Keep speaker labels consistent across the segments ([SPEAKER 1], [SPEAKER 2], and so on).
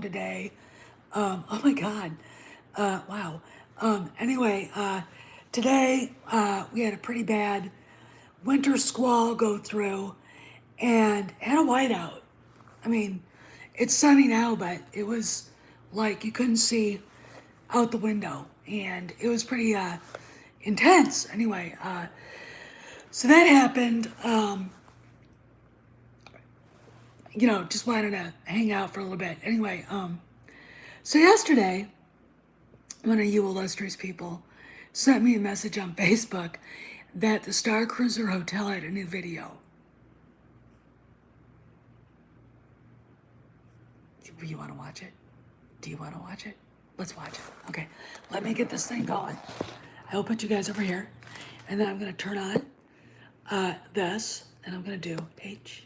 [SPEAKER 1] today. Oh my God. Wow. Anyway, today we had a pretty bad winter squall go through and had a whiteout. I mean, it's sunny now, but it was like you couldn't see out the window, and it was pretty intense. Anyway, so that happened. Just wanted to hang out for a little bit. Anyway, so yesterday, one of you illustrious people sent me a message on Facebook that the Star Cruiser Hotel had a new video. You want to watch it? Do you want to watch it? Let's watch it. Okay, let me get this thing going. I'll put you guys over here, and then I'm going to turn on this, and I'm going to do H.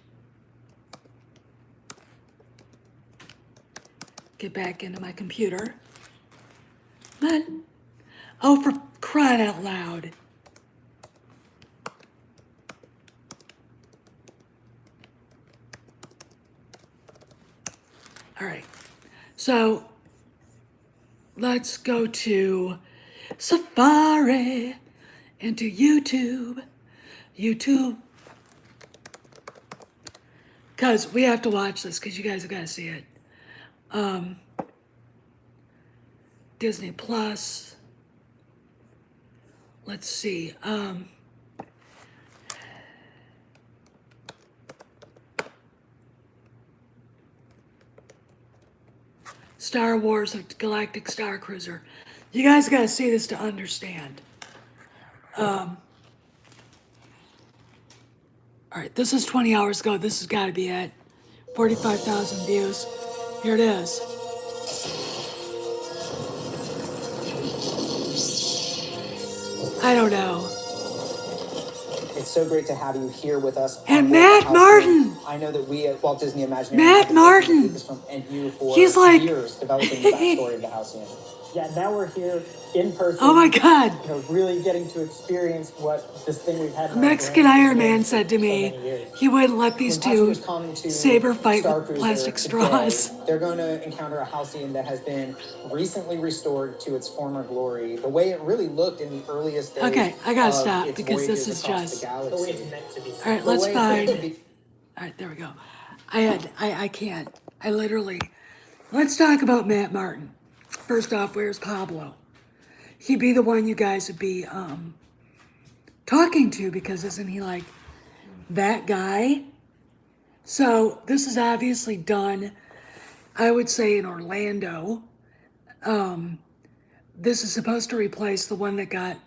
[SPEAKER 1] Get back into my computer. But, oh, for crying out loud. All right, so let's go to Safari, into YouTube, because we have to watch this because you guys have got to see it. Disney Plus. Let's see. Star Wars Galactic Star Cruiser. You guys got to see this to understand. All right, this is 20 hours ago. This has got to be it. 45,000 views. Here it is. I don't know.
[SPEAKER 2] It's so great to have you here with us.
[SPEAKER 1] And Matt Martin.
[SPEAKER 2] I know that we at Walt Disney Imagineering
[SPEAKER 1] Matt Martin.
[SPEAKER 2] And you for
[SPEAKER 1] He's like
[SPEAKER 2] years developing the backstory of the Halcyon. Yeah, now we're here in person.
[SPEAKER 1] Oh my God.
[SPEAKER 2] Really getting to experience what this thing we've had.
[SPEAKER 1] Mexican Iron Man said to me he wouldn't let these two saber fight with plastic straws.
[SPEAKER 2] They're going to encounter a Halcyon that has been recently restored to its former glory, the way it really looked in the earliest days.
[SPEAKER 1] Okay, I gotta stop because this is just. All right, let's find. All right, there we go. I can't. I literally. Let's talk about Matt Martin. First off, where's Pablo? He'd be the one you guys would be talking to, because isn't he like that guy? So this is obviously done, I would say, in Orlando. This is supposed to replace the one that got...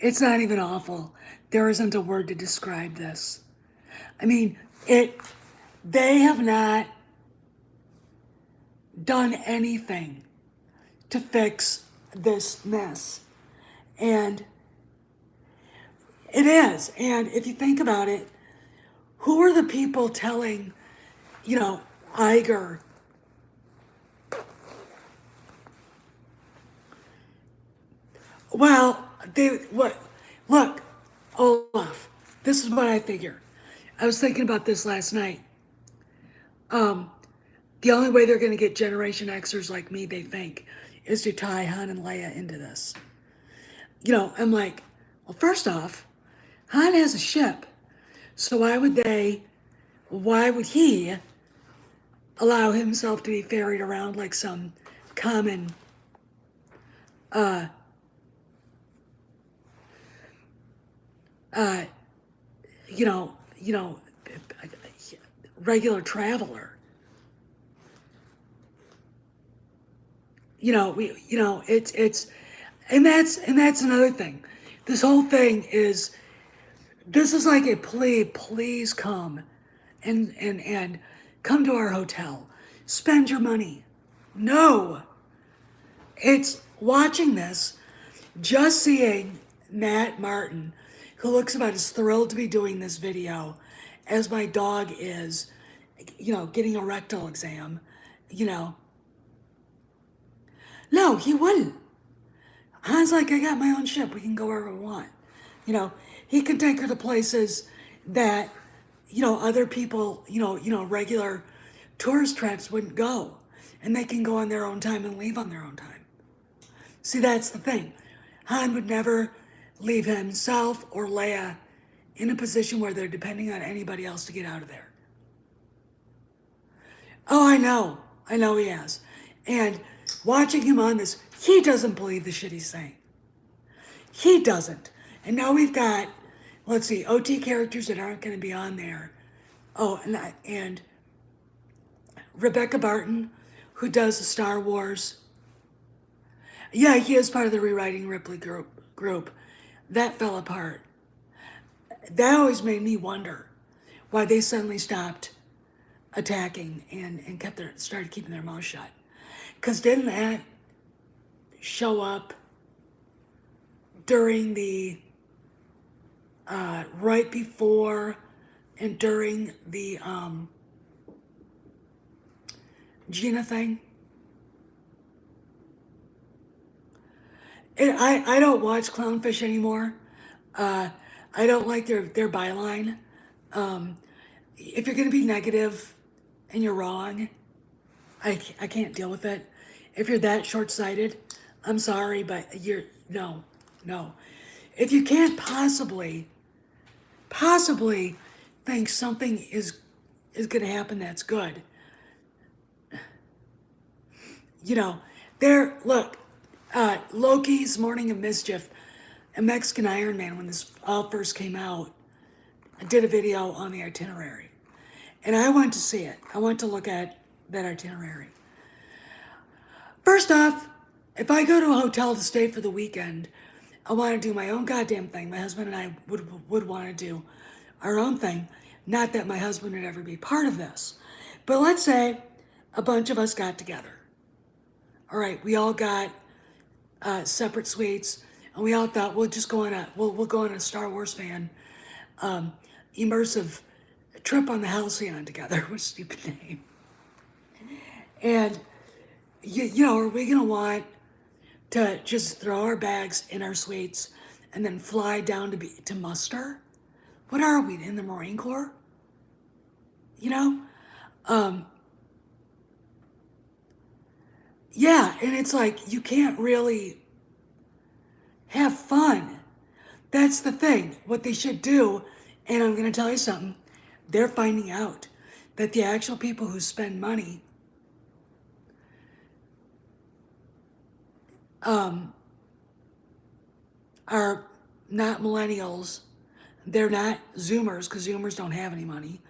[SPEAKER 1] It's not even awful. There isn't a word to describe this. I mean, they have not done anything to fix this mess. And it is. And if you think about it, who are the people telling, Iger, well, look, Olaf, this is what I figure. I was thinking about this last night. The only way they're going to get Generation Xers like me, they think, is to tie Han and Leia into this. I'm like, well, first off, Han has a ship. So why would he allow himself to be ferried around like some common, regular traveler? It's and that's another thing. This whole thing is like a plea. Please come and come to our hotel. Spend your money. No. It's watching this, just seeing Matt Martin, who looks about as thrilled to be doing this video as my dog is, getting a rectal exam, No, he wouldn't. Han's like, I got my own ship. We can go wherever we want. He can take her to places that, other people, regular tourist traps wouldn't go, and they can go on their own time and leave on their own time. See, that's the thing. Han would never leave himself or Leia in a position where they're depending on anybody else to get out of there. Oh, I know. I know he has. And watching him on this, he doesn't believe the shit he's saying. He doesn't. And now we've got, let's see, OT characters that aren't going to be on there. Oh, and Rebecca Barton, who does the Star Wars. Yeah, he is part of the Rewriting Ripley group. That fell apart. That always made me wonder why they suddenly stopped attacking and started keeping their mouth shut. Because didn't that show up during the right before and during the Gina thing? I don't watch Clownfish anymore. I don't like their byline. If you're going to be negative and you're wrong, I can't deal with it. If you're that short-sighted, I'm sorry, but no. If you can't possibly think something is going to happen that's good, Loki's Morning of Mischief, a Mexican Iron Man, when this all first came out, I did a video on the itinerary. And I went to see it. I went to look at that itinerary. First off, if I go to a hotel to stay for the weekend, I want to do my own goddamn thing. My husband and I would want to do our own thing. Not that my husband would ever be part of this. But let's say a bunch of us got together. All right, we all got separate suites, and we all thought we'll go on a Star Wars fan immersive trip on the Halcyon together. What a stupid name. And are we gonna want to just throw our bags in our suites and then fly down to muster? What are we, in the Marine Corps? Yeah, and it's like you can't really have fun. That's the thing. What they should do, and I'm going to tell you something, they're finding out that the actual people who spend money are not millennials. They're not Zoomers, because Zoomers don't have any money.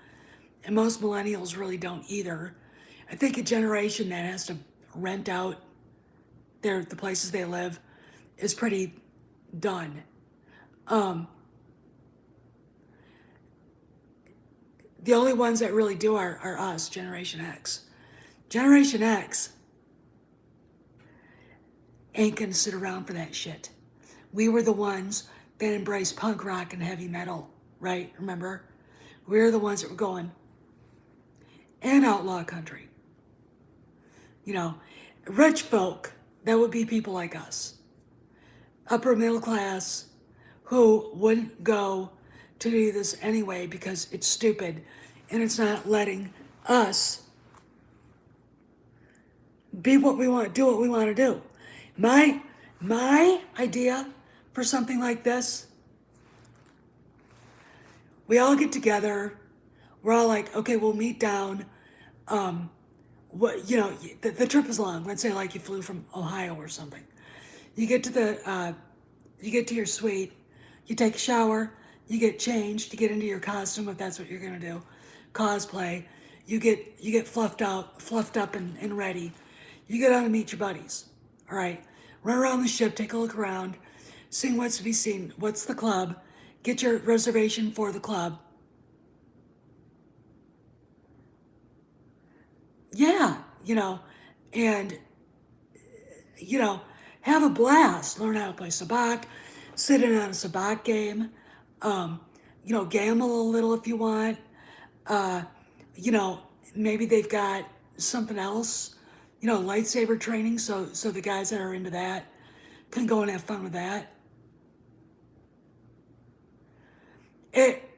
[SPEAKER 1] And most millennials really don't either. I think a generation that has to rent out the places they live is pretty done. The only ones that really do are us, Generation X. Generation X ain't gonna sit around for that shit. We were the ones that embraced punk rock and heavy metal, right? Remember? We were the ones that were going, and outlaw country. Rich folk, that would be people like us. Upper middle class, who wouldn't go to do this anyway because it's stupid and it's not letting us be what we want, do what we want to do. My idea for something like this, we all get together, we're all like, okay, we'll meet down, the trip is long. Let's say like you flew from Ohio or something. You get to your suite, you take a shower, you get changed, you get into your costume if that's what you're gonna do, cosplay. You get fluffed up and ready. You get out and meet your buddies. All right, run around the ship, take a look around, see what's to be seen. What's the club? Get your reservation for the club. Yeah, and have a blast. Learn how to play sabacc, sit in on a sabacc game, gamble a little if you want. Maybe they've got something else, lightsaber training, so the guys that are into that can go and have fun with that. It's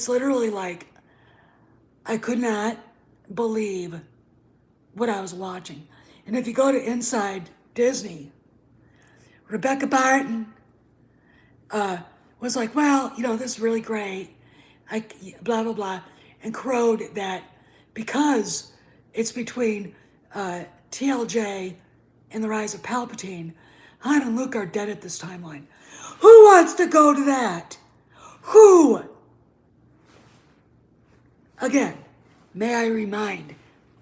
[SPEAKER 1] literally like I could not believe what I was watching. And if you go to Inside Disney, Rebecca Barton was like, well, this is really great. I blah blah blah, and crowed that because it's between TLJ and the Rise of Palpatine, Han and Luke are dead at this timeline. Who wants to go to that? Who? Again, may I remind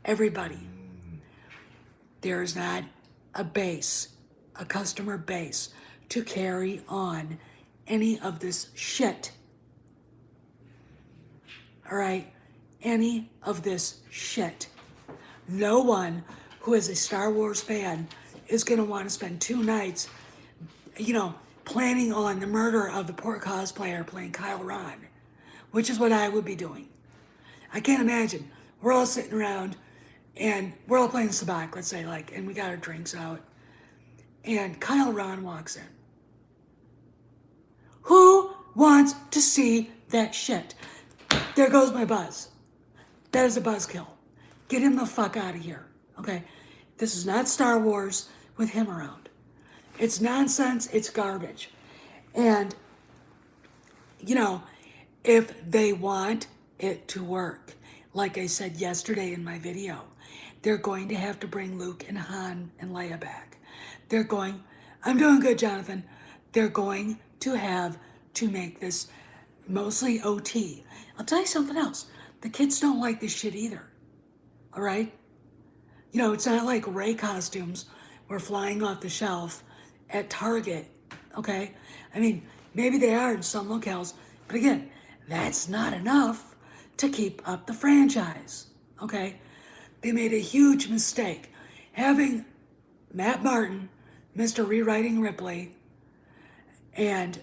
[SPEAKER 1] everybody, there is not a base, a customer base, to carry on any of this shit. All right? Any of this shit. No one who is a Star Wars fan is going to want to spend 2 nights, planning on the murder of the poor cosplayer playing Kyle Ron, which is what I would be doing. I can't imagine. We're all sitting around and we're all playing sabacc, let's say, and we got our drinks out. And Kyle Ron walks in. Who wants to see that shit? There goes my buzz. That is a buzzkill. Get him the fuck out of here. Okay? This is not Star Wars with him around. It's nonsense. It's garbage. And, if they want it to work, like I said yesterday in my video, they're going to have to bring Luke and Han and Leia back. I'm doing good, Jonathan. They're going to have to make this mostly OT. I'll tell you something else. The kids don't like this shit either. All right? It's not like Rey costumes were flying off the shelf at Target. Okay? I mean, maybe they are in some locales, but again, that's not enough to keep up the franchise. Okay? They made a huge mistake having Matt Martin, Mr. Rewriting Ripley, and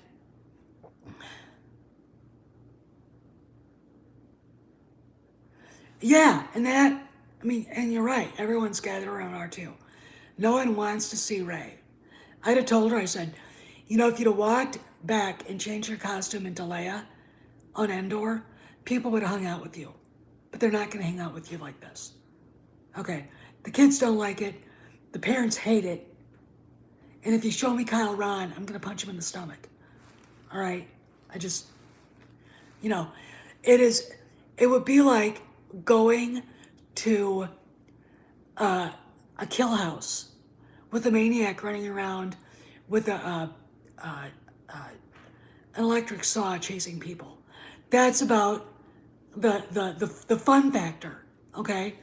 [SPEAKER 1] and you're right, everyone's gathered around R2. No one wants to see Rey. I'd have told her, I said, if you'd have walked back and changed your costume into Leia on Endor, people would have hung out with you. But they're not going to hang out with you like this. Okay, the kids don't like it. The parents hate it. And if you show me Kyle Ron, I'm going to punch him in the stomach. All right? It would be like going to a kill house with a maniac running around with an electric saw chasing people. That's about the fun factor, okay?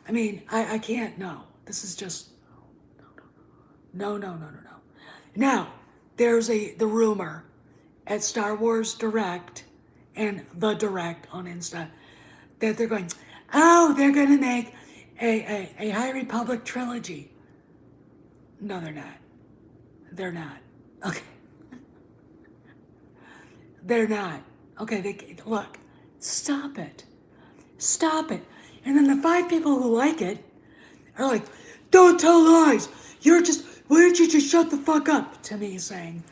[SPEAKER 1] I mean, I can't, no. This is just, no. Now, there's the rumor at Star Wars Direct and The Direct on Insta that they're going to make a High Republic trilogy. No, they're not. They're not. Okay. They're not. Okay, look, stop it. Stop it. And then the 5 people who like it are like, don't tell lies. Why don't you just shut the fuck up? To me, saying,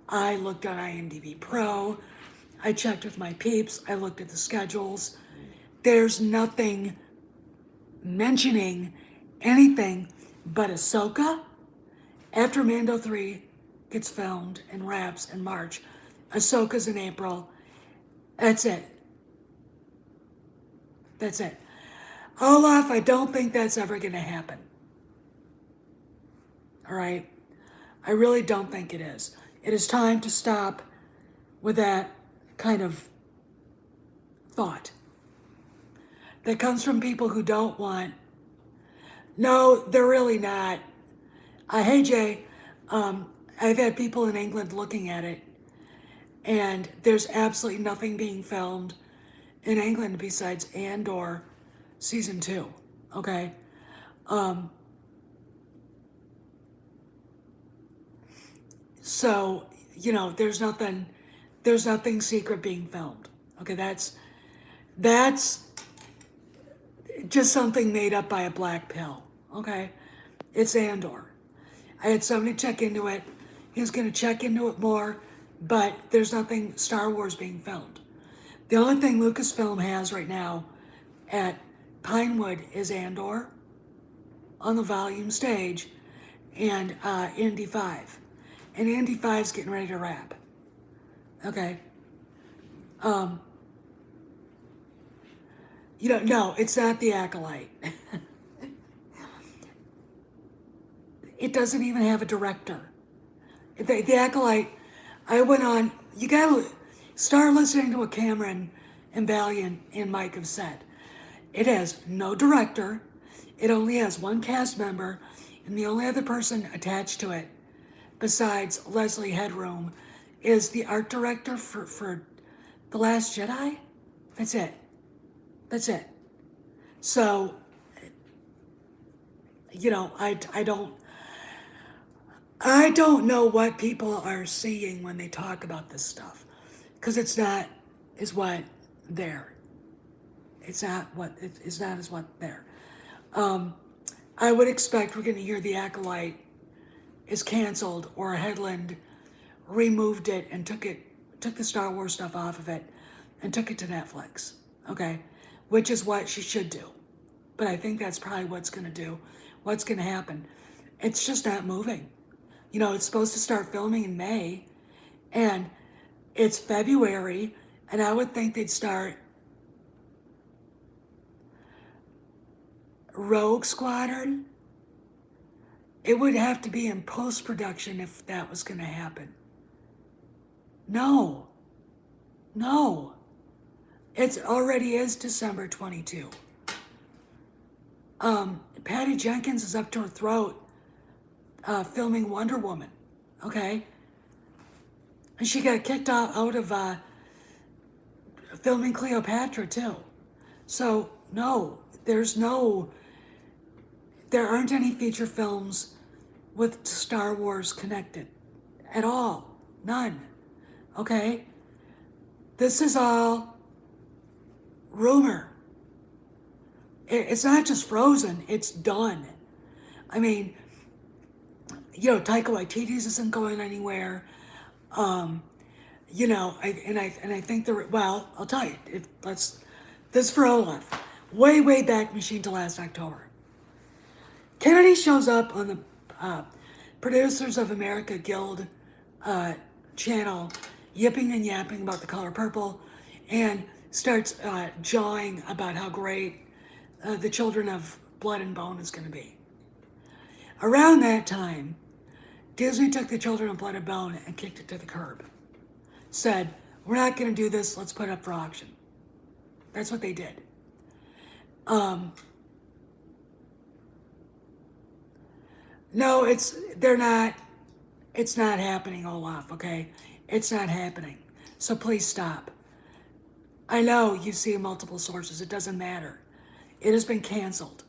[SPEAKER 1] I looked on IMDb Pro. I checked with my peeps. I looked at the schedules. There's nothing mentioning anything but Ahsoka. After Mando 3 gets filmed and wraps in March, Ahsoka's in April. That's it. That's it. Olaf, I don't think that's ever going to happen. All right? I really don't think it is. It is time to stop with that kind of thought that comes from people who don't want. No, they're really not. Hey, Jay, I've had people in England looking at it, and there's absolutely nothing being filmed in England besides Andor Season 2, okay? So, there's nothing secret being filmed. Okay, that's just something made up by a black pill, okay? It's Andor. I had somebody check into it. He was going to check into it more, but there's nothing Star Wars being filmed. The only thing Lucasfilm has right now at Pinewood is Andor on the volume stage and Indy 5. And Indy 5's getting ready to wrap. Okay. No, it's not The Acolyte. It doesn't even have a director. The Acolyte, I went on, you gotta start listening to what Cameron and Valiant and Mike have said. It has no director. It only has one cast member, and the only other person attached to it, besides Leslie Headroom, is the art director for The Last Jedi. That's it. That's it. So, I don't know what people are seeing when they talk about this stuff, because it's not is what there. It's not what it's not as what there. I would expect we're going to hear The Acolyte is canceled, or Headland removed it and took the Star Wars stuff off of it and took it to Netflix. Okay, which is what she should do. But I think that's probably what's going to happen. It's just not moving. It's supposed to start filming in May, and it's February, and I would think they'd start Rogue Squadron. It would have to be in post-production if that was going to happen. No. It already is December 22. Patty Jenkins is up to her throat filming Wonder Woman, okay? And she got kicked out of filming Cleopatra, too. So, no, there aren't any feature films with Star Wars connected at all. None, okay? This is all rumor. It's not just frozen, it's done. I mean, Taika Waititi's isn't going anywhere. I think I'll tell you, this for Olaf. Way back machine to last October. Kennedy shows up on the Producers of America Guild channel, yipping and yapping about the color purple, and starts jawing about how great the Children of Blood and Bone is going to be. Around that time, Disney took the Children of Blood and Bone and kicked it to the curb. Said, we're not going to do this, let's put it up for auction. That's what they did. No, it's not happening, Olaf, okay? It's not happening. So please stop. I know you see multiple sources, it doesn't matter. It has been canceled,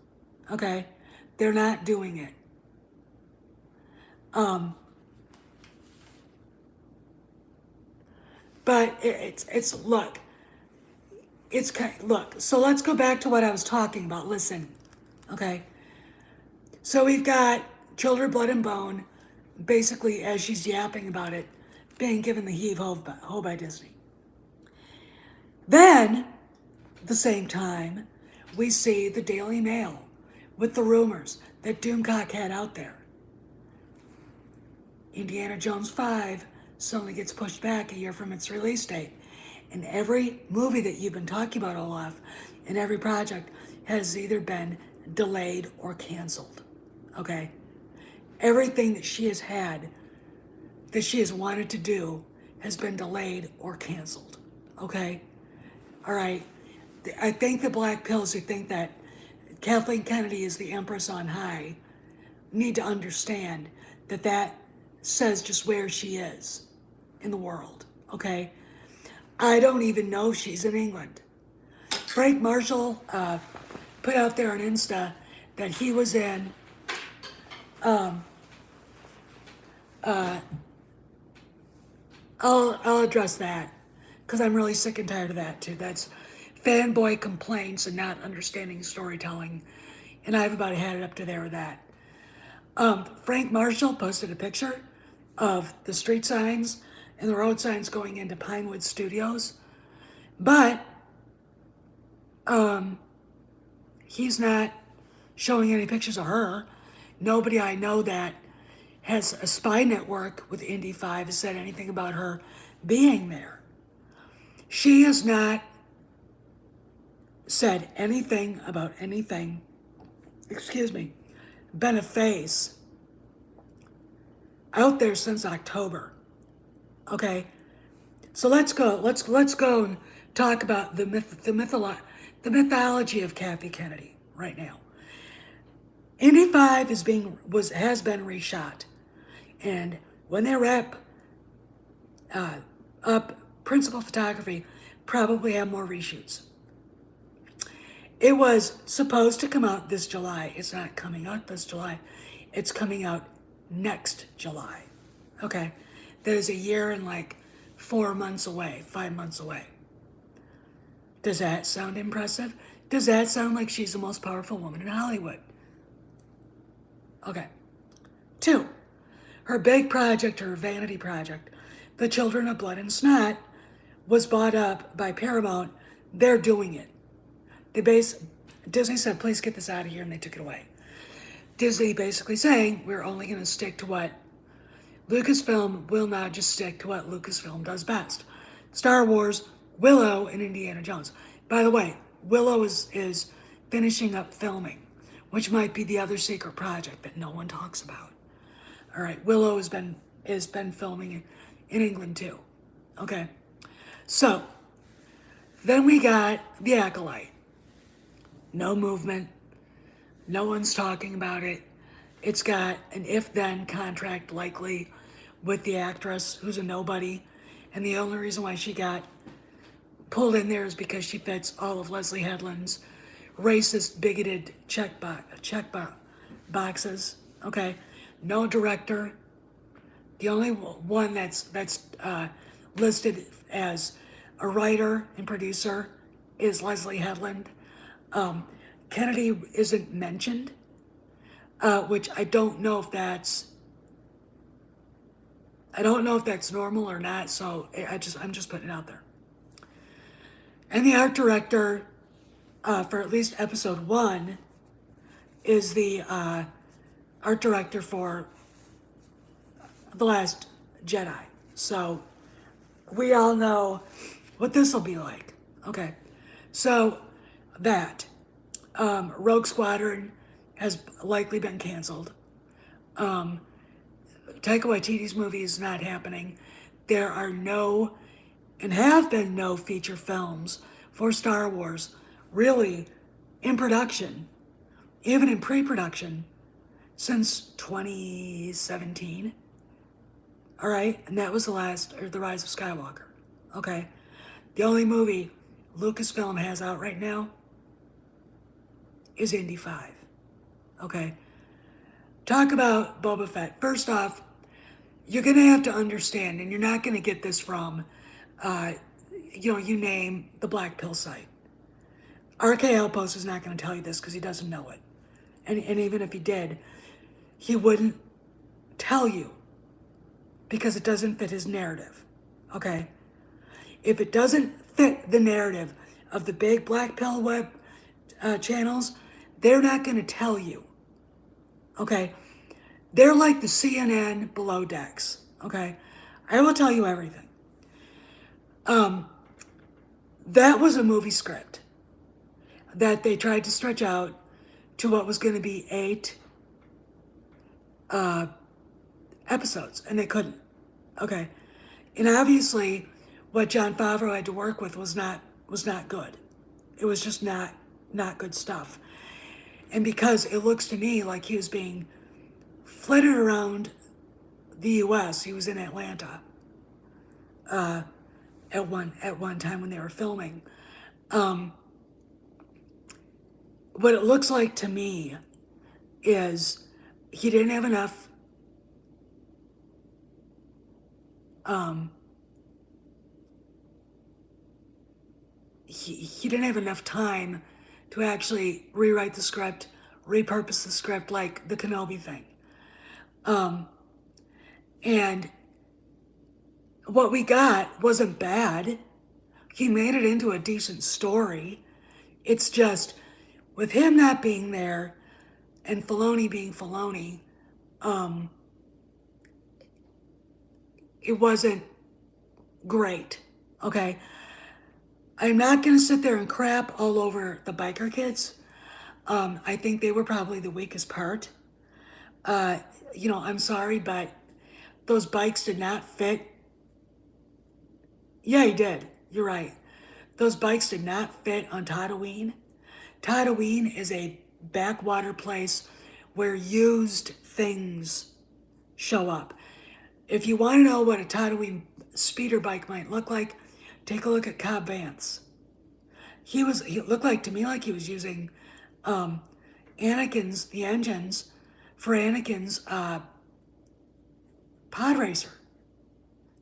[SPEAKER 1] okay? They're not doing it. But so let's go back to what I was talking about. Listen, okay? So we've got Children, Blood and Bone, basically, as she's yapping about it, being given the heave-ho by Disney. Then, at the same time, we see the Daily Mail with the rumors that Doomcock had out there. Indiana Jones 5 suddenly gets pushed back a year from its release date. And every movie that you've been talking about, Olaf, and every project has either been delayed or canceled. Okay? Everything that she has had, that she has wanted to do, has been delayed or canceled. Okay? All right? I think the black pills who think that Kathleen Kennedy is the Empress on high need to understand that says just where she is in the world, okay? I don't even know if she's in England. Frank Marshall put out there on Insta that he was in I'll address that because I'm really sick and tired of that too. That's fanboy complaints and not understanding storytelling, and I've about had it up to there with that. Frank Marshall posted a picture of the street signs and the road signs going into Pinewood Studios, But he's not showing any pictures of her. Nobody I know that has a spy network with Indy 5 has said anything about her being there. She has not said anything about anything, been a face out there since October. Okay? So let's go. Let's go and talk about the mythology of Kathy Kennedy right now. Indy 5 has been reshot, and when they wrap up principal photography, probably have more reshoots. It was supposed to come out this July. It's not coming out this July. It's coming out next July. Okay, that is a year and like 4 months away, 5 months away. Does that sound impressive? Does that sound like she's the most powerful woman in Hollywood? Okay. 2, her big project, her vanity project, The Children of Blood and Snot, was bought up by Paramount. They're doing it. Disney said, please get this out of here, and they took it away. Disney basically saying, we're only going to stick to what Lucasfilm will now just stick to what Lucasfilm does best. Star Wars, Willow, and Indiana Jones. By the way, Willow is finishing up filming, which might be the other secret project that no one talks about. All right, Willow has been filming in England too. Okay, so then we got The Acolyte. No movement. No one's talking about it. It's got an if-then contract likely with the actress who's a nobody. And the only reason why she got pulled in there is because she fits all of Leslie Headland's racist, bigoted check boxes. Okay? No director. The only one that's listed as a writer and producer is Leslie Headland. Kennedy isn't mentioned, which I don't know if that's normal or not. So I'm just putting it out there. And the art director for at least episode 1 is the art director for The Last Jedi. So we all know what this will be like. Okay, so that Rogue Squadron has likely been canceled. Taika Waititi's movie is not happening. There are no, and have been no, feature films for Star Wars really in production, even in pre-production, since 2017. All right, and that was The Rise of Skywalker. Okay, the only movie Lucasfilm has out right now is Indy 5. Okay, talk about Boba Fett. First off, you're gonna have to understand, and you're not gonna get this from, you name the Black Pill site. RK Outpost is not gonna tell you this because he doesn't know it, and even if he did, he wouldn't tell you because it doesn't fit his narrative. Okay, if it doesn't fit the narrative of the big Black Pill web channels, they're not gonna tell you. Okay, they're like the CNN below decks. Okay, I will tell you everything. That was a movie script that they tried to stretch out to what was going to be 8 episodes, and they couldn't. Okay, and obviously, what Jon Favreau had to work with was not good. It was just not good stuff. And because it looks to me like he was being flitted around the U.S., he was in Atlanta at one time when they were filming. What it looks like to me is he didn't have enough he didn't have enough time to actually rewrite the script, repurpose the script like the Kenobi thing. And what we got wasn't bad. he made it into a decent story. It's just with him not being there and Filoni being Filoni, it wasn't great. Okay, I'm not gonna sit there and crap all over the biker kids. I think they were probably the weakest part. I'm sorry, but those bikes did not fit. Yeah, he did. You're right. Those bikes did not fit on Tatooine. Tatooine is a backwater place where used things show up. If you want to know what a Tatooine speeder bike might look like, take a look at Cobb Vance. He looked like to me like he was using the engines for Anakin's pod racer,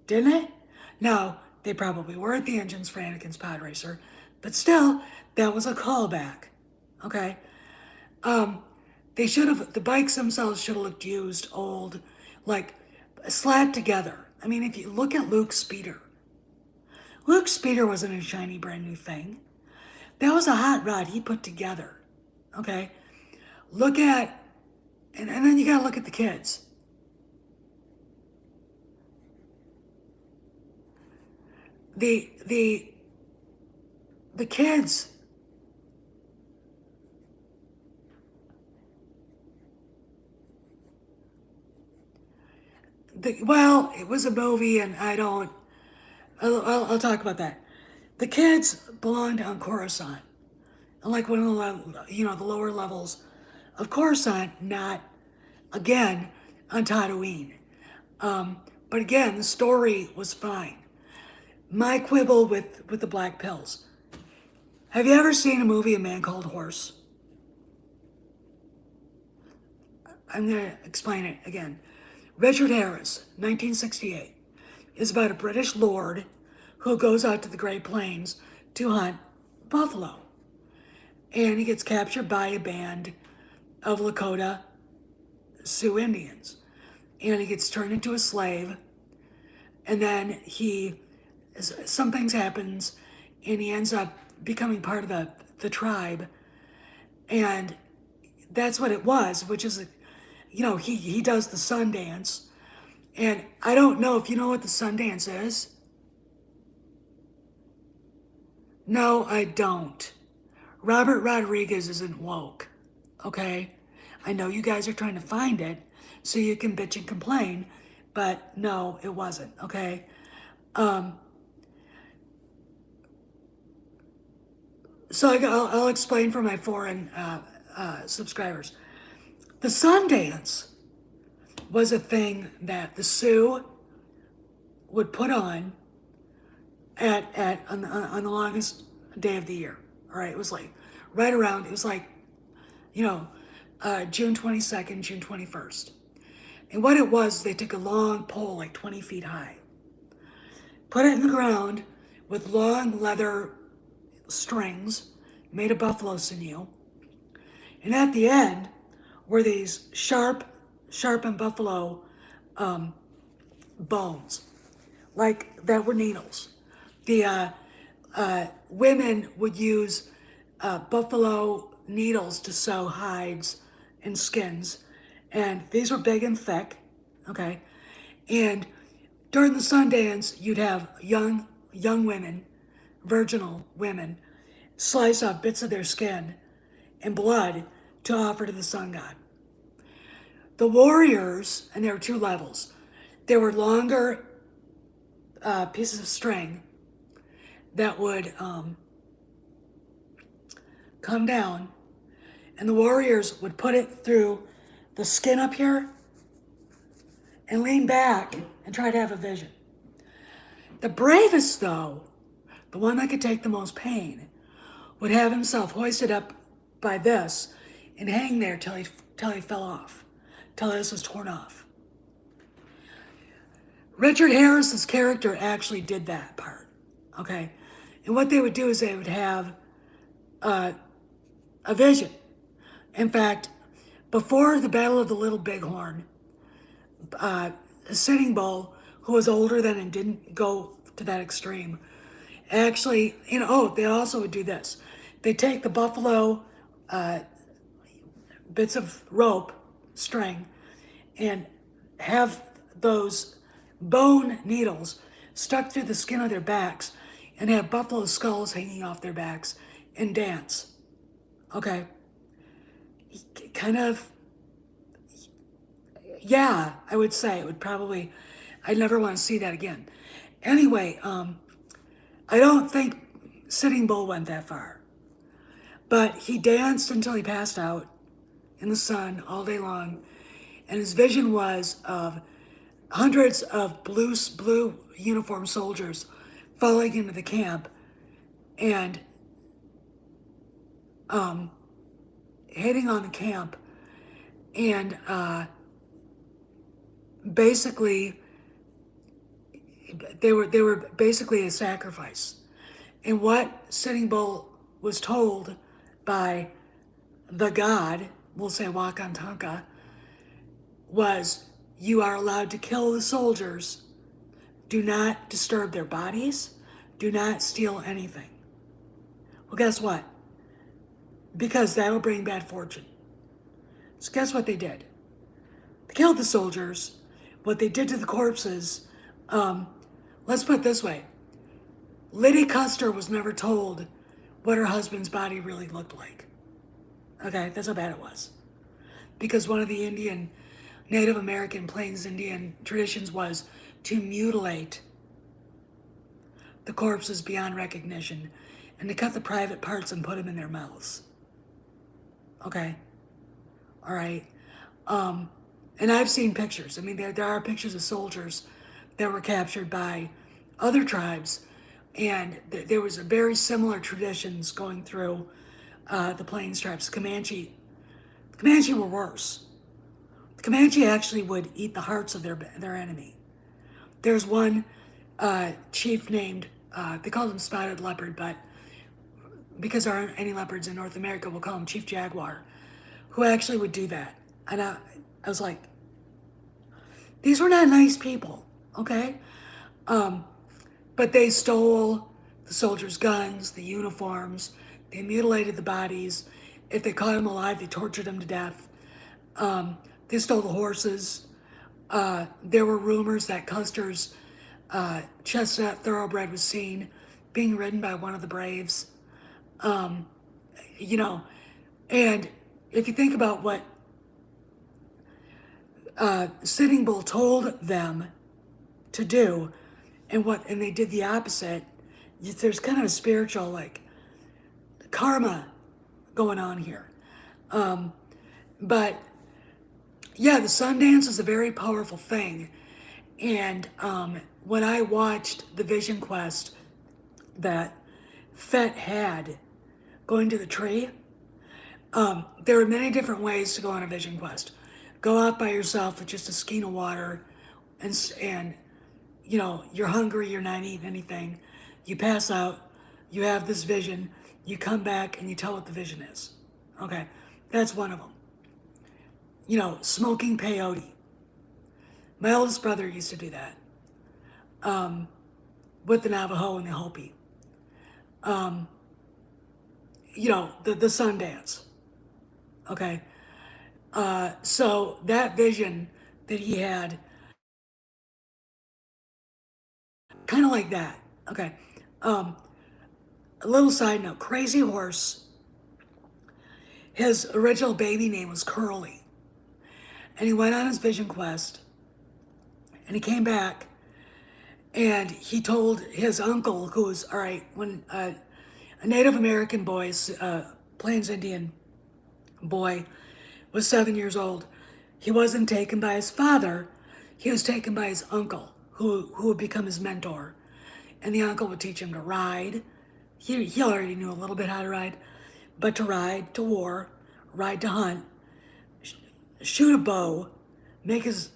[SPEAKER 1] didn't it? Now, they probably weren't the engines for Anakin's pod racer, but still, that was a callback. Okay? The bikes themselves should have looked used, old, like slapped together. I mean, if you look at Luke's speeder wasn't a shiny brand new thing. That was a hot rod he put together. Okay? And then you gotta look at the kids. The kids, it was a movie, and I'll talk about that. The kids belonged on Coruscant, like one of the lower levels of Coruscant, not again on Tatooine. But again, the story was fine. My quibble with the black pills. Have you ever seen a movie, A Man Called Horse? I'm going to explain it again. Richard Harris, 1968, is about a British lord who goes out to the Great Plains to hunt buffalo. And he gets captured by a band of Lakota Sioux Indians. And he gets turned into a slave. And then some things happens, and he ends up becoming part of the tribe. And that's what it was, which is, he does the sun dance. And I don't know if you know what the sun dance is. No, I don't. Robert Rodriguez isn't woke, okay? I know you guys are trying to find it so you can bitch and complain, but no, it wasn't, okay? So I'll explain for my foreign subscribers. The sun dance was a thing that the Sioux would put on on the longest day of the year. All right, it was like right around. It was like, June 22nd, June 21st, and what it was, they took a long pole like 20 feet high, put it in the ground with long leather strings made of buffalo sinew, and at the end were these sharpened buffalo bones, like that were needles. The women would use buffalo needles to sew hides and skins, and these were big and thick, okay? And during the Sundance, you'd have young women, virginal women, slice off bits of their skin and blood to offer to the sun god. The warriors, and there were two levels. There were longer pieces of string that would come down, and the warriors would put it through the skin up here and lean back and try to have a vision. The bravest, though, the one that could take the most pain, would have himself hoisted up by this and hang there till he fell off, till this was torn off. Richard Harris's character actually did that part, okay? And what they would do is they would have a vision. In fact, before the Battle of the Little Bighorn, Sitting Bull, who was older then and didn't go to that extreme, actually, oh, they also would do this. They take the buffalo bits of rope, string, and have those bone needles stuck through the skin of their backs and have buffalo skulls hanging off their backs and dance. Okay? Kind of, yeah, I would say it would probably, I'd never want to see that again. Anyway, I don't think Sitting Bull went that far. But he danced until he passed out in the sun all day long, and his vision was of hundreds of blue uniformed soldiers falling into the camp and hitting on the camp, and basically they were basically a sacrifice. And what Sitting Bull was told by the god, we'll say Wakantanka, was you are allowed to kill the soldiers. Do not disturb their bodies. Do not steal anything. Well, guess what? Because that'll bring bad fortune. So guess what they did? They killed the soldiers. What they did to the corpses, let's put it this way. Liddy Custer was never told what her husband's body really looked like. Okay, that's how bad it was. Because one of the Native American Plains Indian traditions was to mutilate the corpses beyond recognition and to cut the private parts and put them in their mouths. Okay? All right? And I've seen pictures. I mean, there are pictures of soldiers that were captured by other tribes, and there was a very similar traditions going through the Plains tribes. The Comanche were worse. The Comanche actually would eat the hearts of their enemy. There's one chief named, they called him Spotted Leopard, but because there aren't any leopards in North America, we'll call him Chief Jaguar, who actually would do that. And I was like, these were not nice people, okay? But they stole the soldiers' guns, the uniforms, they mutilated the bodies. If they caught them alive, they tortured them to death. They stole the horses. There were rumors that Custer's chestnut thoroughbred was seen being ridden by one of the braves. You know, and if you think about what Sitting Bull told them to do, and they did the opposite, there's kind of a spiritual like karma going on here. But yeah, the sun dance is a very powerful thing. And when I watched the Vision Quest that Fett had going to the tree, there are many different ways to go on a Vision Quest. Go out by yourself with just a skein of water, and you know, you're hungry, you're not eating anything. You pass out, you have this vision, you come back and you tell what the vision is. Okay, that's one of them. You know, smoking peyote. My oldest brother used to do that with the Navajo and the Hopi. You know, the sun dance. Okay. So that vision that he had, kind of like that. Okay. A little side note, Crazy Horse, his original baby name was Curly. And he went on his vision quest, and he came back, and he told his uncle, who was, all right, when a Native American boy, Plains Indian boy, was 7 years old, he wasn't taken by his father, he was taken by his uncle, who would become his mentor. And the uncle would teach him to ride. He already knew a little bit how to ride, but to ride, to war, ride to hunt, shoot a bow, make his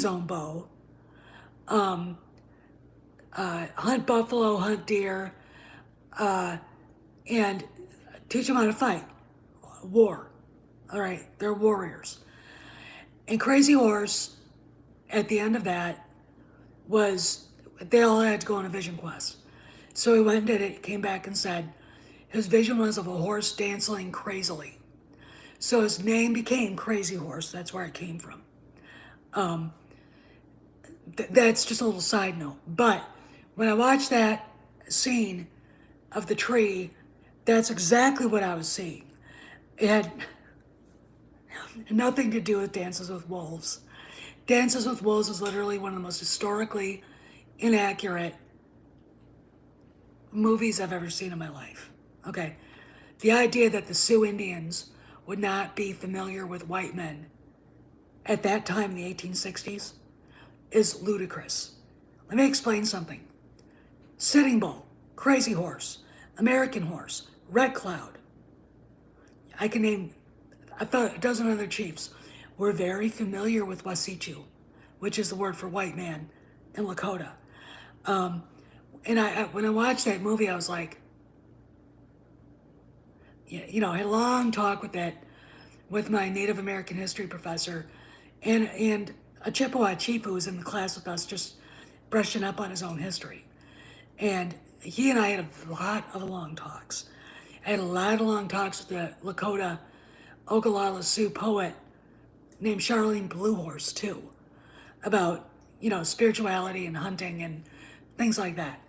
[SPEAKER 1] own bow, hunt buffalo, hunt deer, and teach them how to fight. War. All right, they're warriors. And Crazy Horse, at the end of that, they all had to go on a vision quest. So he went and did it, came back and said his vision was of a horse dancing crazily. So his name became Crazy Horse. That's where it came from. That's just a little side note. But when I watched that scene of the tree, that's exactly what I was seeing. It had nothing to do with Dances with Wolves. Dances with Wolves is literally one of the most historically inaccurate movies I've ever seen in my life. Okay. The idea that the Sioux Indians would not be familiar with white men at that time in the 1860s is ludicrous. Let me explain something. Sitting Bull, Crazy Horse, American Horse, Red Cloud. I can name a dozen other chiefs. Were very familiar with Wasichu, which is the word for white man in Lakota. And when I watched that movie, I was like, I had a long talk with my Native American history professor, and a Chippewa chief who was in the class with us, just brushing up on his own history. And he and I had a lot of long talks. I had a lot of long talks with the Lakota Ogallala Sioux poet named Charlene Blue Horse too, about spirituality and hunting and things like that.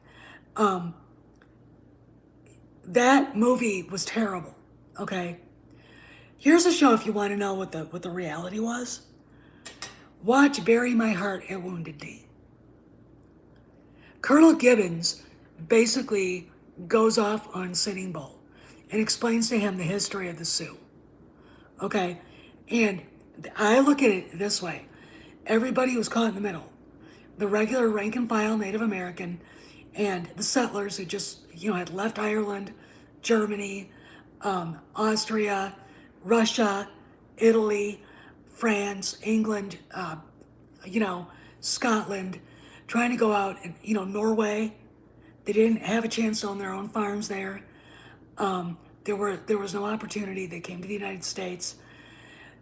[SPEAKER 1] That movie was terrible. Okay, here's a show if you want to know what the reality was. Watch Bury My Heart at Wounded Knee. Colonel Gibbons basically goes off on Sitting Bull and explains to him the history of the Sioux. Okay, and I look at it this way. Everybody was caught in the middle. The regular rank and file Native American and the settlers who just, had left Ireland, Germany, Austria, Russia, Italy, France, England, Scotland, trying to go out and, Norway. They didn't have a chance to own their own farms there. There was no opportunity. They came to the United States.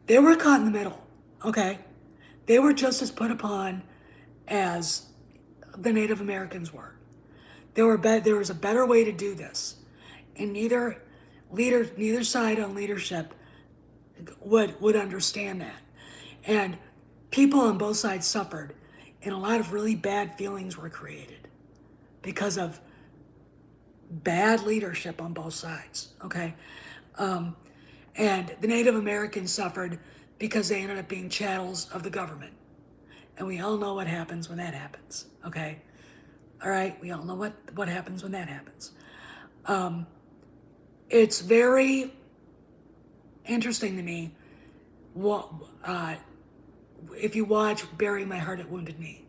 [SPEAKER 1] They were caught in the middle, okay? They were just as put upon as the Native Americans were. There was a better way to do this, and neither side on leadership would understand that. And people on both sides suffered, and a lot of really bad feelings were created because of bad leadership on both sides, okay? And the Native Americans suffered because they ended up being chattels of the government. And we all know what happens when that happens, okay? All right, we all know what happens when that happens. It's very interesting to me if you watch Bury My Heart at Wounded Knee,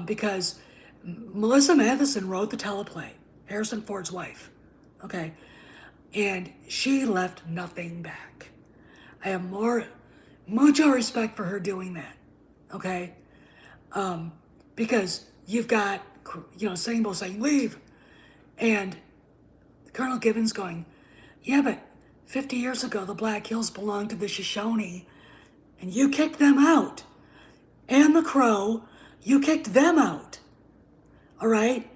[SPEAKER 1] because Melissa Matheson wrote the teleplay, Harrison Ford's wife, okay? And she left nothing back. I have mucho respect for her doing that, okay? Because you've got, Sitting Bull saying, leave. And Colonel Gibbons going, yeah, but 50 years ago, the Black Hills belonged to the Shoshone, and you kicked them out. And the Crow, you kicked them out. All right?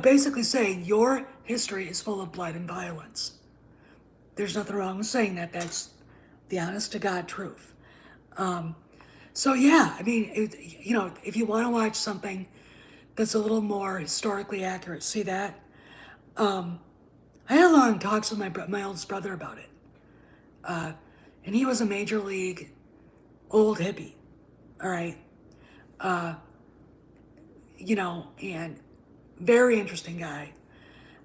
[SPEAKER 1] Basically saying your history is full of blood and violence. There's nothing wrong with saying that. That's the honest to God truth. So yeah, I mean, if you want to watch something that's a little more historically accurate, see that. I had long talks with my oldest brother about it, and he was a major league old hippie. All right, and very interesting guy.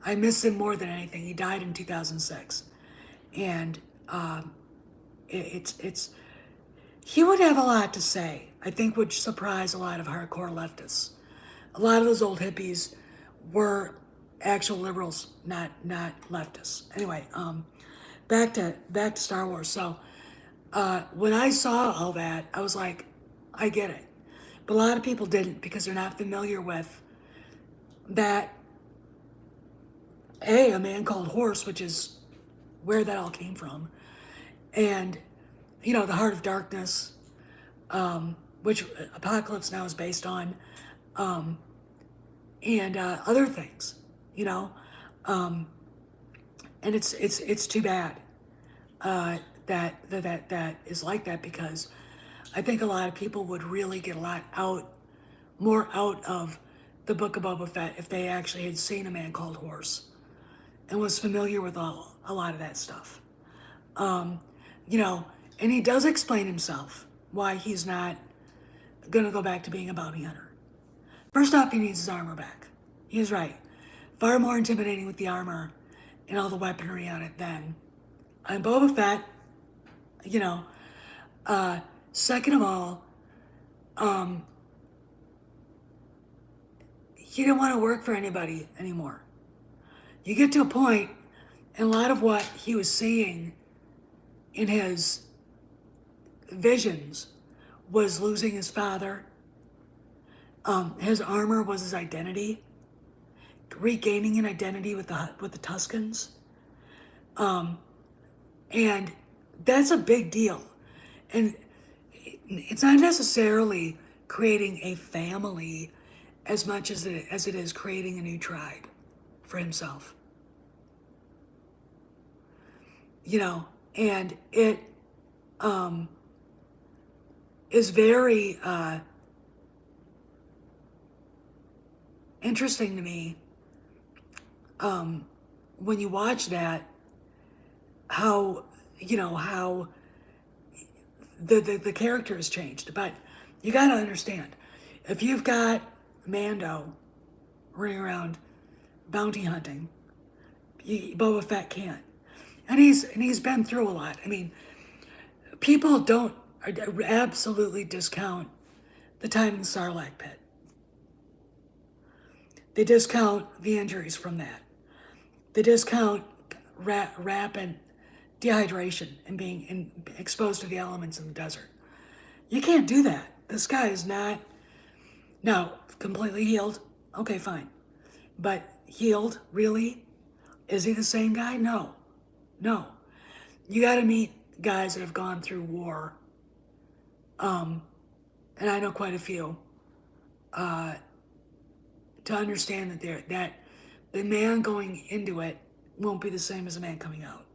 [SPEAKER 1] I miss him more than anything. He died in 2006, and he would have a lot to say. I think would surprise a lot of hardcore leftists. A lot of those old hippies were actual liberals, not leftists. Anyway, back to Star Wars. So when I saw all that, I was like, I get it. But a lot of people didn't because they're not familiar with that. A man called Horse, which is where that all came from, and the Heart of Darkness, which Apocalypse Now is based on, and other things, you know, and it's too bad that is like that, because I think a lot of people would really get a lot more out of the Book of Boba Fett if they actually had seen A Man Called Horse and was familiar with a lot of that stuff. You know, and he does explain himself why he's not gonna go back to being a bounty hunter. First off, he needs his armor back. He is right. Far more intimidating with the armor and all the weaponry on it than on Boba Fett. You know, second of all, he didn't want to work for anybody anymore. You get to a point, and a lot of what he was seeing in his visions was losing his father. His armor was his identity, regaining an identity with the Tuscans, and that's a big deal. And it's not necessarily creating a family as much as it is creating a new tribe for himself. You know, and it is very interesting to me when you watch that, how how the character has changed. But you got to understand, if you've got Mando running around bounty hunting, Boba Fett can't, and he's been through a lot. I mean, people don't absolutely discount the time in the Sarlacc pit. They discount the injuries from that. They discount rapid dehydration and being exposed to the elements in the desert. You can't do that. This guy is not, no, completely healed. Okay, fine. But healed, really? Is he the same guy? No. No. You got to meet guys that have gone through war. And I know quite a few. To understand that the man going into it won't be the same as the man coming out.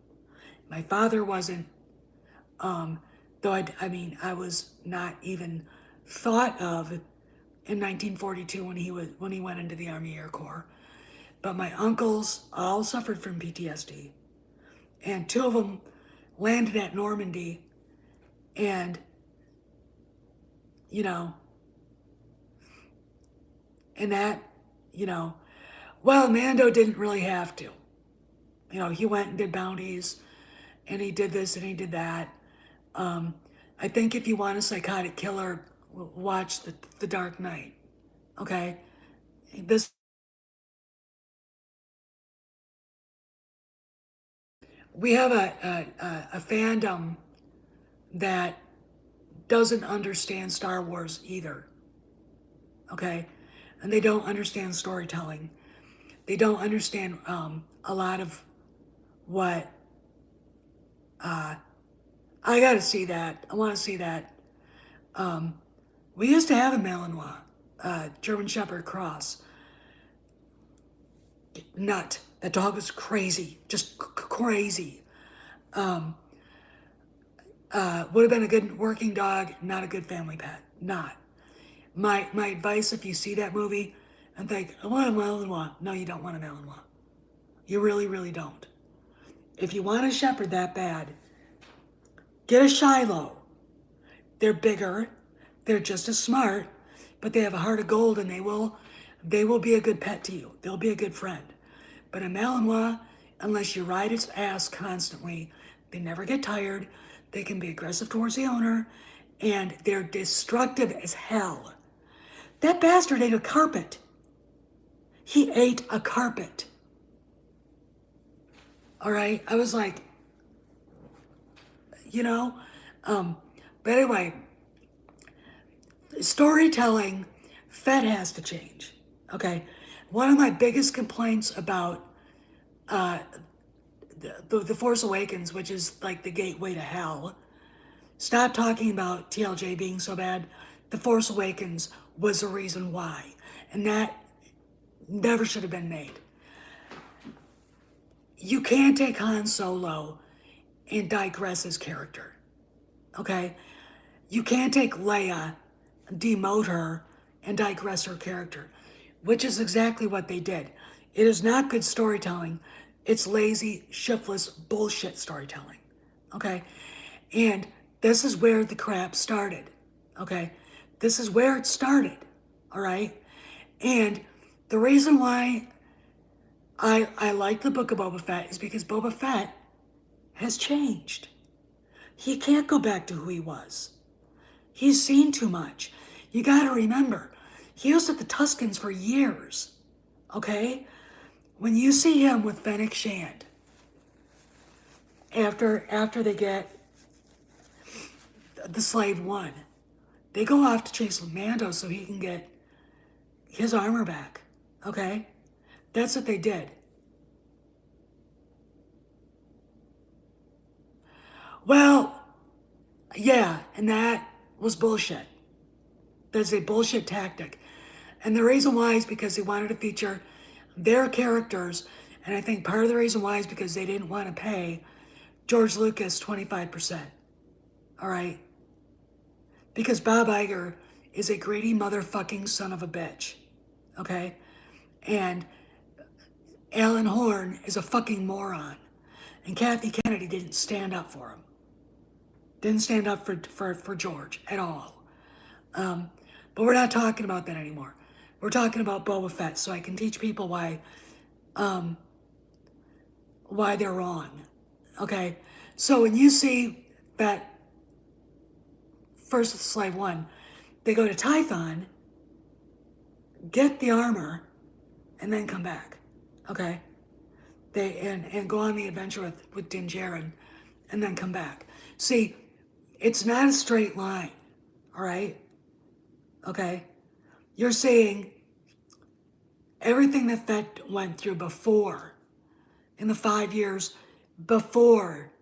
[SPEAKER 1] My father wasn't, though I mean, I was not even thought of in 1942 when he went into the Army Air Corps. But my uncles all suffered from PTSD, and two of them landed at Normandy, and and that, well, Mando didn't really have to. He went and did bounties, and he did this and he did that. I think if you want a psychotic killer, watch the Dark Knight. Okay, we have a fandom that doesn't understand Star Wars either. Okay, and they don't understand storytelling. They don't understand a lot of what I gotta see that. I want to see that. We used to have a Malinois, German Shepherd cross. Nut. That dog was crazy, just crazy. Would have been a good working dog, not a good family pet. Not. My advice, if you see that movie and think, I want a Malinois. No, you don't want a Malinois. You really, really don't. If you want a shepherd that bad, get a Shiloh. They're bigger, they're just as smart, but they have a heart of gold, and they will be a good pet to you. They'll be a good friend. But a Malinois, unless you ride its ass constantly, they never get tired. They can be aggressive towards the owner, and they're destructive as hell. That bastard ate a carpet. He ate a carpet. All right, I was like, but anyway, storytelling, Fett has to change. Okay, one of my biggest complaints about the Force Awakens, which is like the gateway to hell. Stop talking about TLJ being so bad. The Force Awakens was the reason why, and that never should have been made. you can't take Han Solo and digress his character. Okay? You can't take Leia, demote her, and digress her character, which is exactly what they did. It is not good storytelling. It's lazy, shiftless bullshit storytelling. Okay? And this is where the crap started. Okay? This is where it started. All right? And the reason why I like the book of Boba Fett is because Boba Fett has changed. He can't go back to who he was. He's seen too much. You gotta remember, he was at the Tuscans for years. Okay? When you see him with Fennec Shand, after they get the Slave One, they go off to chase Mando so he can get his armor back. Okay? That's what they did. Well, yeah, and that was bullshit. That's a bullshit tactic. And the reason why is because they wanted to feature their characters, and I think part of the reason why is because they didn't want to pay George Lucas 25%. All right? Because Bob Iger is a greedy motherfucking son of a bitch. Okay? And Alan Horn is a fucking moron. And Kathy Kennedy didn't stand up for him. Didn't stand up for George at all. But we're not talking about that anymore. We're talking about Boba Fett, so I can teach people why they're wrong. Okay? So when you see that first Slave One, they go to Tython, get the armor, and then come back. Okay? They and go on the adventure with Din Djarin, and then come back. See, it's not a straight line. All right? Okay? You're saying everything that Fett went through before, in the 5 years before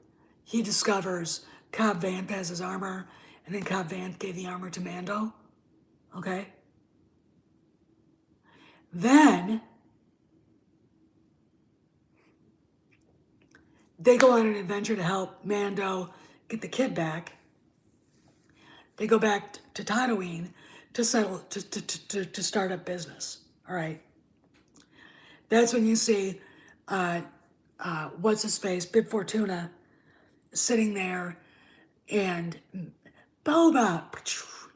[SPEAKER 1] he discovers Cobb Vanth has his armor, and then Cobb Vanth gave the armor to Mando. Okay? Then they go on an adventure to help Mando get the kid back. They go back to Tatooine to settle to start up business. All right. That's when you see what's his face, Bib Fortuna, sitting there, and Boba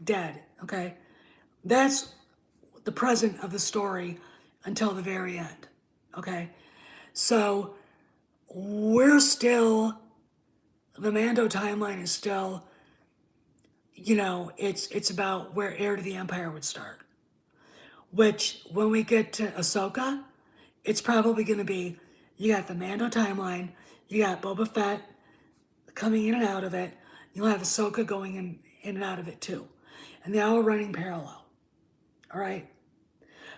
[SPEAKER 1] dead. Okay, that's the present of the story until the very end. Okay, so we're still, the Mando timeline is still, it's about where Heir to the Empire would start. Which, when we get to Ahsoka, it's probably going to be, you got the Mando timeline, you got Boba Fett coming in and out of it, you'll have Ahsoka going in and out of it too. And they're all running parallel. All right?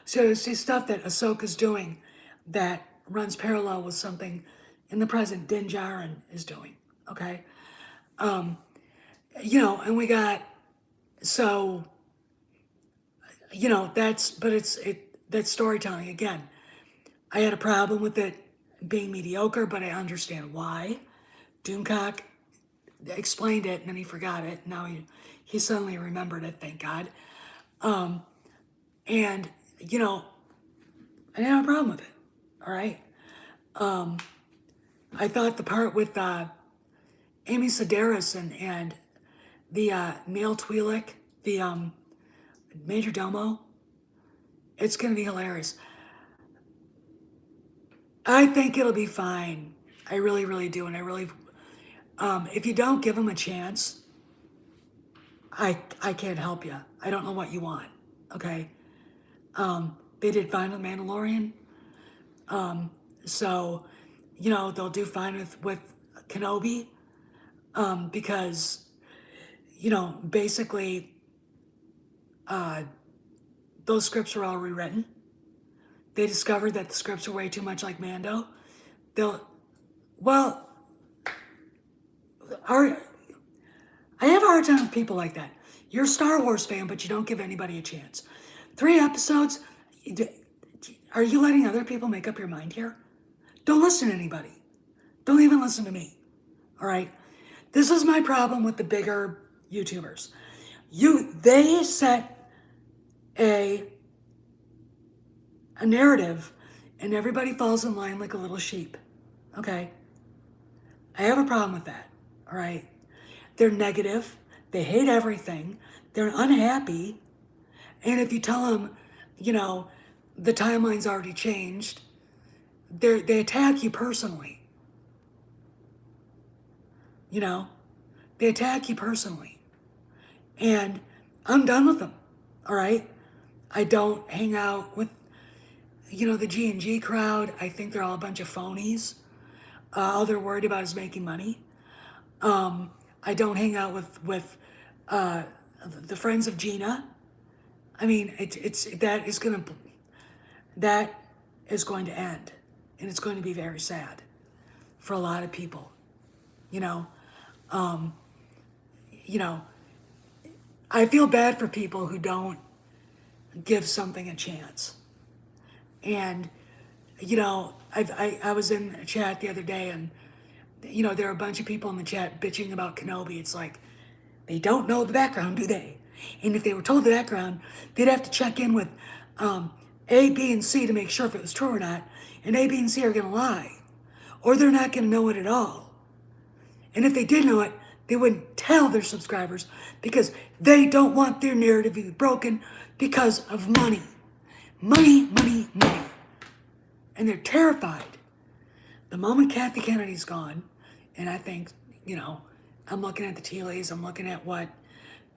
[SPEAKER 1] So it's the stuff that Ahsoka's doing that runs parallel with something in the present Din Djarin is doing. Okay? And we got, so, that's storytelling. Again, I had a problem with it being mediocre, but I understand why. Doomcock explained it, and then he forgot it. Now he suddenly remembered it, thank God. And, I didn't have a problem with it, all right? I thought the part with Amy Sedaris and the Neil Twi'lek, the Major Domo, it's going to be hilarious. I think it'll be fine. I really, really do. And I really, if you don't give them a chance, I can't help you. I don't know what you want. Okay. They did fine with Mandalorian. So, they'll do fine with Kenobi. Because, basically, those scripts were all rewritten. They discovered that the scripts were way too much like Mando. I have a hard time with people like that. You're a Star Wars fan, but you don't give anybody a chance. 3 episodes? Are you letting other people make up your mind here? Don't listen to anybody. Don't even listen to me. All right? This is my problem with the bigger YouTubers. They set a narrative and everybody falls in line like a little sheep. Okay? I have a problem with that. All right? They're negative. They hate everything. They're unhappy. And if you tell them, the timeline's already changed, they attack you personally. They attack you personally. And I'm done with them. All right? I don't hang out with, the G&G crowd. I think they're all a bunch of phonies. All they're worried about is making money. I don't hang out with the friends of Gina. I mean, that is going to end, and it's going to be very sad for a lot of people. I feel bad for people who don't give something a chance. And I was in a chat the other day, and there are a bunch of people in the chat bitching about Kenobi. It's like, they don't know the background, do they? And if they were told the background, they'd have to check in with A, B, and C to make sure if it was true or not. And A, B, and C are going to lie. Or they're not going to know it at all. And if they did know it, they wouldn't tell their subscribers because they don't want their narrative to be broken because of money. Money, money, money. And they're terrified. The moment Kathy Kennedy's gone, and I think, I'm looking at the tea leaves, I'm looking at what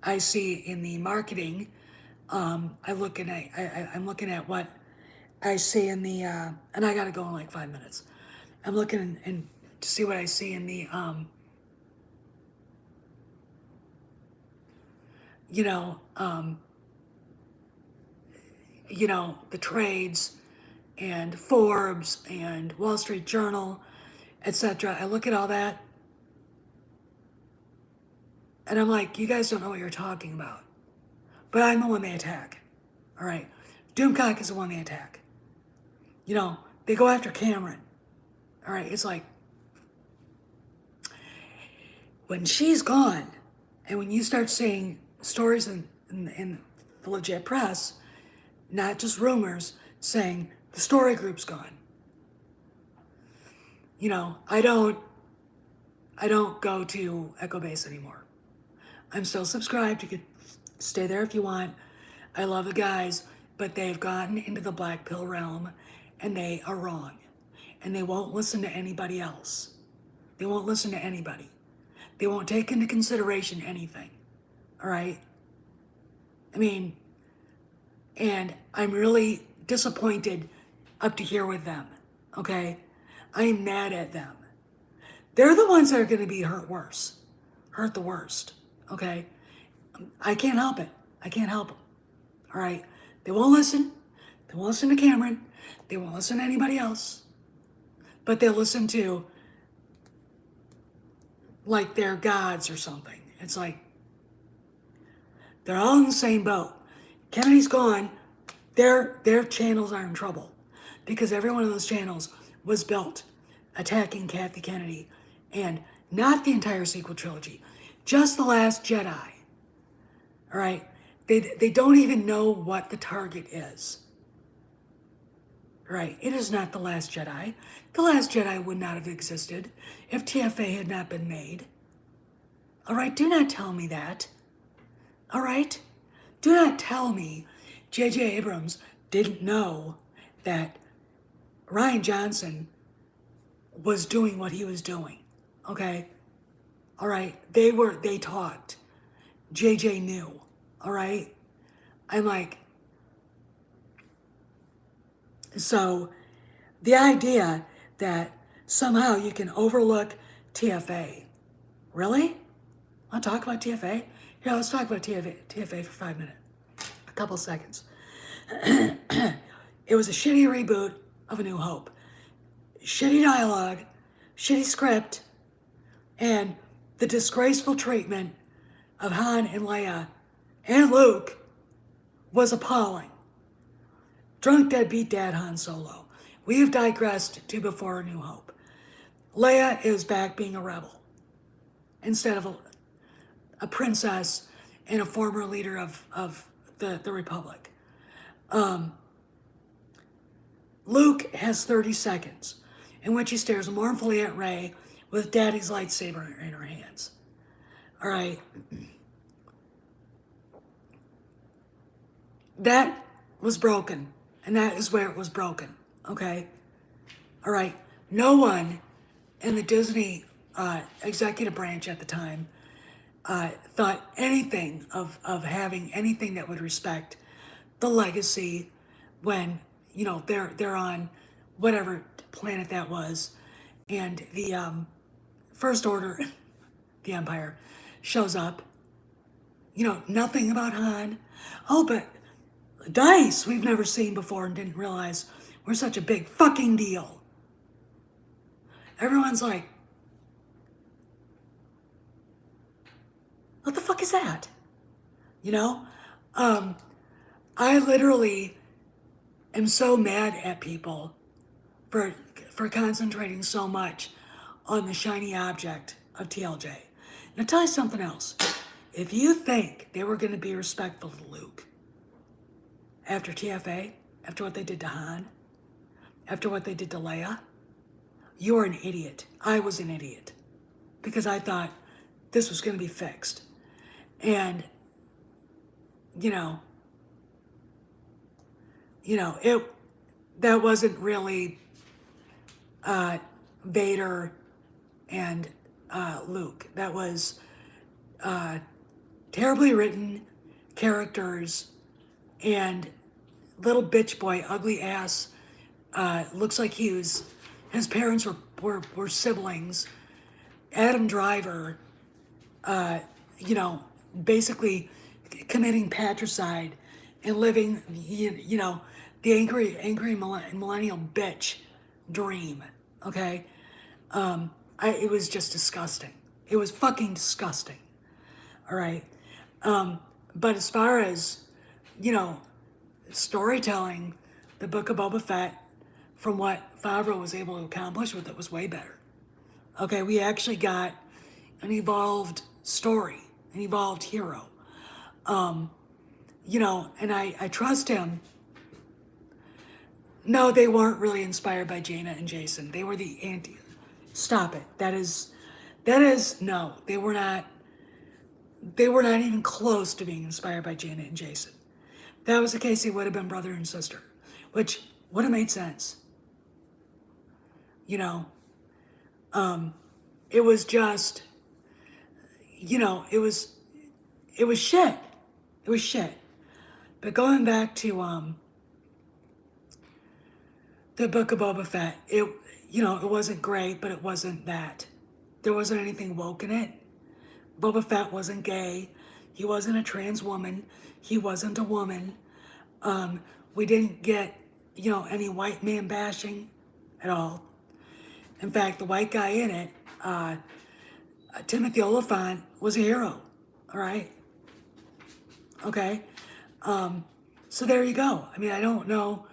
[SPEAKER 1] I see in the marketing. I'm looking at what I see in the, and I gotta go in like 5 minutes. I'm looking and to see what I see in the, the trades and Forbes and Wall Street Journal, etc. I look at all that and I'm like, you guys don't know what you're talking about. But I'm the one they attack. All right. Doomcock is the one they attack. They go after Cameron. All right. It's like, when she's gone and when you start seeing stories in the legit press, not just rumors, saying the story group's gone. I don't go to Echo Base anymore. I'm still subscribed. You could stay there if you want. I love the guys, but they've gotten into the black pill realm and they are wrong. And they won't listen to anybody else. They won't listen to anybody. They won't take into consideration anything. All right? I mean, and I'm really disappointed up to here with them. Okay? I'm mad at them. They're the ones that are going to be hurt the worst. Okay? I can't help it. I can't help them. All right? They won't listen. They won't listen to Cameron. They won't listen to anybody else. But they'll listen to, like, their gods or something. It's like, they're all in the same boat. Kennedy's gone. Their channels are in trouble. Because every one of those channels was built attacking Kathy Kennedy. And not the entire sequel trilogy. Just The Last Jedi. All right? They don't even know what the target is. Right? It is not The Last Jedi. The Last Jedi would not have existed if TFA had not been made. All right? Do not tell me that. All right? Do not tell me J.J. Abrams didn't know that Rian Johnson was doing what he was doing. Okay? All right? They talked. J.J. knew. All right? I'm like, so the idea that somehow you can overlook TFA. Really? Want to talk about TFA? Here, let's talk about TFA for 5 minutes. A couple seconds. It was a shitty reboot of A New Hope. Shitty dialogue, shitty script, and the disgraceful treatment of Han and Leia and Luke was appalling. Drunk deadbeat dad Han Solo. We have digressed to before A New Hope. Leia is back being a rebel instead of a princess and a former leader of the Republic. Luke has 30 seconds in which he stares mournfully at Rey with Daddy's lightsaber in her hands. All right. That was broken, and that is where it was broken. Okay? All right. No one in the Disney executive branch at the time thought anything of having anything that would respect the legacy when, you know, they're on whatever planet that was, and the First Order, the Empire, shows up. You know, nothing about Han. Oh, but dice we've never seen before and didn't realize we're such a big fucking deal. Everyone's like, what the fuck is that? You know? I literally am so mad at people for concentrating so much on the shiny object of TLJ. And I'll tell you something else. If you think they were going to be respectful to Luke after TFA, after what they did to Han, after what they did to Leia, you're an idiot. I was an idiot because I thought this was going to be fixed. And, you know, that wasn't really Vader and Luke. That was terribly written characters and little bitch boy, ugly ass. Looks like his parents were siblings. Adam Driver, basically committing patricide and living, the angry millennial bitch dream. Okay, it was just disgusting. It was fucking disgusting. All right, but as far as storytelling, the Book of Boba Fett, from what Favreau was able to accomplish with it, was way better. Okay, we actually got an evolved story, an evolved hero. And I trust him. No, they weren't really inspired by Jaina and Jason. They were the anti. Stop it. That is, no, they were not. They were not even close to being inspired by Jaina and Jason. If that was the case, they would have been brother and sister, which would have made sense. It was just, it was shit. It was shit. But going back to the Book of Boba Fett, it wasn't great, but it wasn't that. There wasn't anything woke in it. Boba Fett wasn't gay. He wasn't a trans woman. He wasn't a woman. We didn't get, any white man bashing at all. In fact, the white guy in it, Timothy Oliphant, was a hero. All right. Okay. So there you go. I mean, I don't know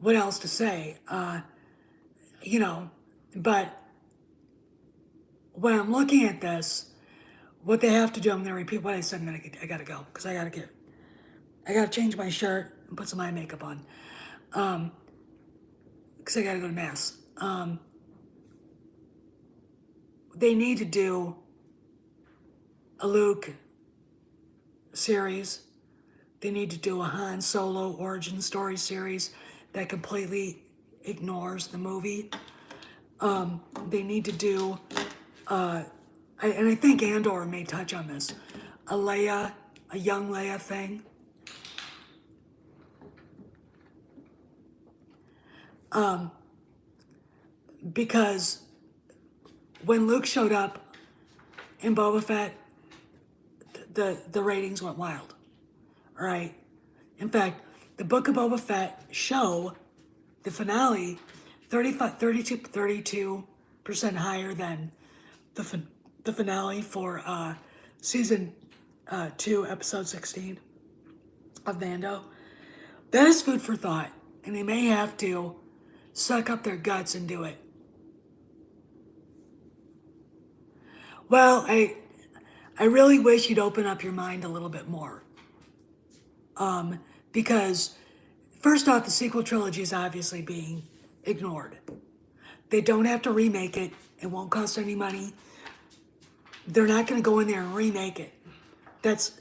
[SPEAKER 1] what else to say. But when I'm looking at this, what they have to do, I'm going to repeat what I said. I got to go because I got to change my shirt and put some eye makeup on. Because I got to go to mass. They need to do a Luke series. They need to do a Han Solo origin story series that completely ignores the movie. They need to do, and I think Andor may touch on this, a young Leia thing. Because when Luke showed up in Boba Fett, the ratings went wild. All right. In fact, the Book of Boba Fett show, the finale, 32% higher than the finale for season 2, episode 16 of Mando. That is food for thought, and they may have to suck up their guts and do it. Well, I really wish you'd open up your mind a little bit more. Because first off, the sequel trilogy is obviously being ignored. They don't have to remake it. It won't cost any money. They're not going to go in there and remake it. That's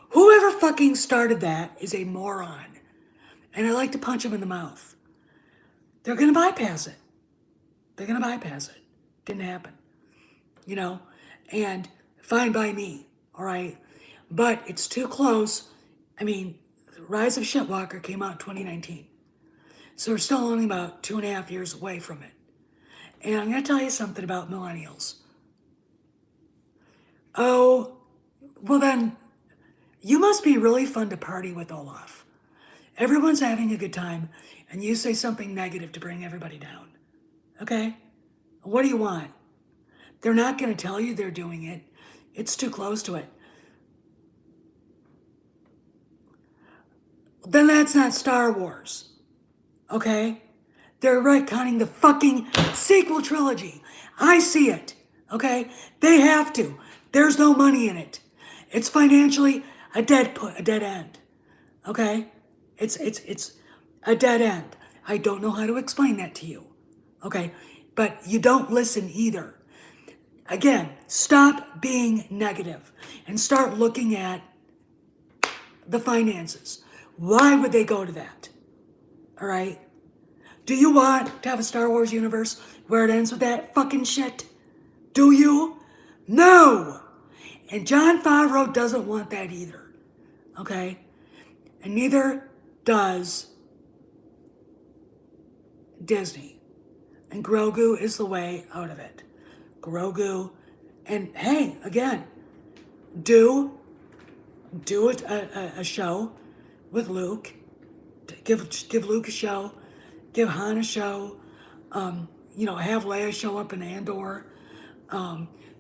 [SPEAKER 1] whoever fucking started that is a moron. And I like to punch them in the mouth. They're going to bypass it. They're going to bypass it. Didn't happen. You know? And fine by me. All right? But it's too close. I mean, Rise of Shitwalker came out in 2019. So we're still only about 2.5 years away from it. And I'm going to tell you something about millennials. Oh, well then, you must be really fun to party with, Olaf. Everyone's having a good time, and you say something negative to bring everybody down. Okay? What do you want? They're not going to tell you they're doing it. It's too close to it. Then that's not Star Wars. Okay? They're retconning the fucking sequel trilogy. I see it. Okay? They have to. There's no money in it. It's financially a dead end. Okay? It's a dead end. I don't know how to explain that to you. Okay? But you don't listen either. Again, stop being negative and start looking at the finances. Why would they go to that? All right? Do you want to have a Star Wars universe where it ends with that fucking shit? Do you? No! And Jon Favreau doesn't want that either. Okay? And neither does Disney. And Grogu is the way out of it. Grogu. And hey, again, do a show with Luke. Give Luke a show. Give Han a show. Have Leia show up in Andor.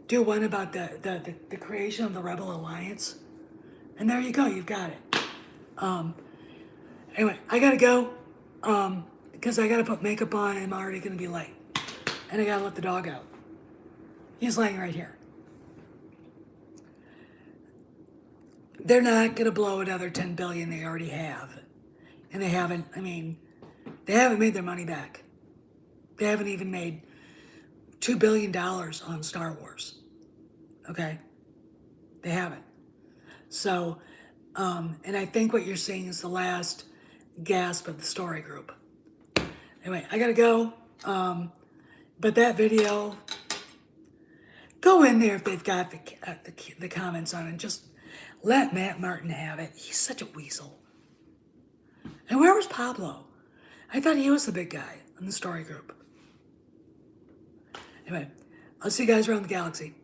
[SPEAKER 1] Do one about the creation of the Rebel Alliance. And there you go, you've got it. Anyway, I gotta go. Because I gotta put makeup on and I'm already gonna be late. And I gotta let the dog out. He's laying right here. They're not gonna blow another $10 billion they already have. And they haven't made their money back. They haven't even made $2 billion on Star Wars. Okay? They haven't. So, and I think what you're seeing is the last gasp of the story group. Anyway, I gotta go. But that video, go in there if they've got the comments on it. Just let Matt Martin have it. He's such a weasel. And where was Pablo? I thought he was the big guy in the story group. Anyway, I'll see you guys around the galaxy.